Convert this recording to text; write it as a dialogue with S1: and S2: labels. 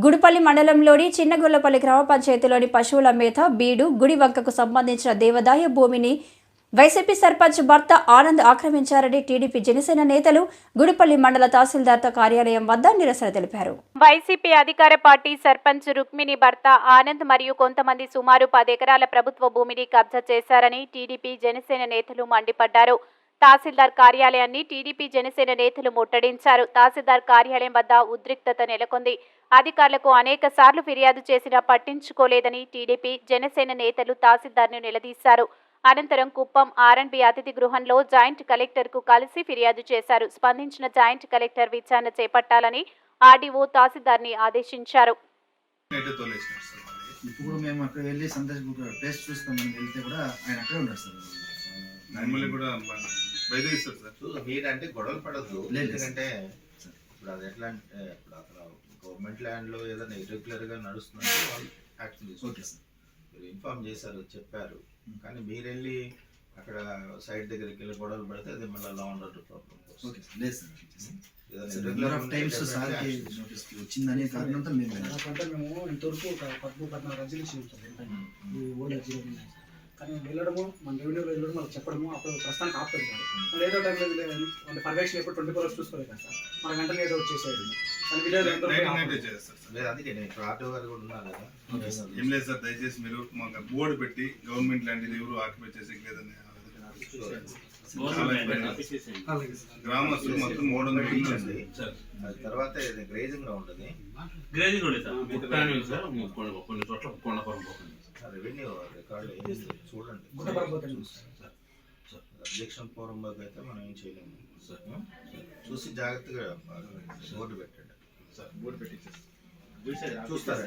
S1: గుడిపల్లి మండలంలోని చిన్నగొల్లపల్లి గ్రామ పంచాయతీలోని పశువుల మేత బీడు గుడివంకకు సంబంధించిన దేవాదాయ భూమిని వైసీపీ సర్పంచ్ భర్త ఆనంద్ ఆక్రమించారని టీడీపీ జనసేన నేతలు గుడిపల్లి మండల తహసీల్దార్ కార్యాలయం వద్ద నిరసన తెలిపారు.
S2: వైసీపీ అధికార పార్టీ సర్పంచ్ రుక్మిణి భర్త ఆనంద్ మరియు కొంతమంది సుమారు 10 ఎకరాల ప్రభుత్వ భూమిని కబ్జా చేశారని టీడీపీ జనసేన నేతలు మండిపడ్డారు. తహసీల్దార్ కార్యాలయాన్ని టీడీపీ జనసేన నేతలు ముట్టడించారు. తహసీల్దార్ కార్యాలయం వద్ద ఉద్రిక్తత నెలకొంది. అధికారులకు అనేక సార్లు ఫిర్యాదు చేసినా పట్టించుకోలేదని టీడీపీ జనసేన నేతలు తహసీల్దార్ను నిలదీశారు. అనంతరం కుప్పం ఆర్ఎండ్బి అతిథి గృహంలో జాయింట్ కలెక్టర్కు కలిసి ఫిర్యాదు చేశారు. స్పందించిన జాయింట్ కలెక్టర్ విచారణ చేపట్టాలని ఆర్డీఓ తహసీల్దార్ని ఆదేశించారు.
S3: ఇప్పుడు మేము అక్కడ వెళ్ళి సందేశ్ ప్లేస్ చూస్తామని వెళ్తే కూడా ఆయన అక్కడే ఉన్నారు సార్.
S4: మమ్మల్ని కూడా బయట ఇస్తారు సార్.
S5: మీరంటే గొడవలు పడద్దు, ఎందుకంటే ఇప్పుడు అది ఎట్లా అంటే ఇప్పుడు అక్కడ గవర్నమెంట్ ల్యాండ్లో ఏదైనా ఇర్రెగ్యులర్గా నడుస్తుందంటే వాళ్ళు యాక్షన్ తీసుకుంటారు. మీరు ఇన్ఫార్మ్ చేశారు, చెప్పారు, కానీ మీరు వెళ్ళి అక్కడ సైడ్ దగ్గరికి వెళ్ళి గొడవలు పడితే అది మళ్ళీ లా అండ్ ఆర్డర్ ప్రాబ్లం
S3: వచ్చిందనే కారణంతో మేము
S6: ఇంతవరకు ఒక 14 రజీలు ఇచ్చి కానీ వెళ్ళడము మన రెవెన్యూలో వెళ్ళడం మనకు చెప్పడము అప్పుడు ప్రస్తుతానికి ఆపుతుంది సార్. మన ఏదో టైంలో అంటే పర్యవేక్షణ ఎప్పుడు 24 hours చూసుకోలేదు కదా సార్. మన వెంటనే ఏదో వచ్చేసేది
S4: ఏం లేదు సార్. దయచేసి మీరు మాకు బోర్డు పెట్టి గవర్నమెంట్ ల్యాండ్ ఇది ఎవరు ఆక్యుపై చేసేకి లేదని గ్రామస్తులు మొత్తం 300 ఇల్లు
S5: తర్వాత గ్రేజింగ్ లో ఉంటుంది. రెవెన్యూ రికార్డు చూడండి. అబ్జెక్షన్ ఫోరం వద్ద అయితే మనం ఏం చేయలేము. చూసి జాగ్రత్తగా బోర్డు పెట్టండి.
S4: బోర్డు పెట్టి
S5: చూస్తారా?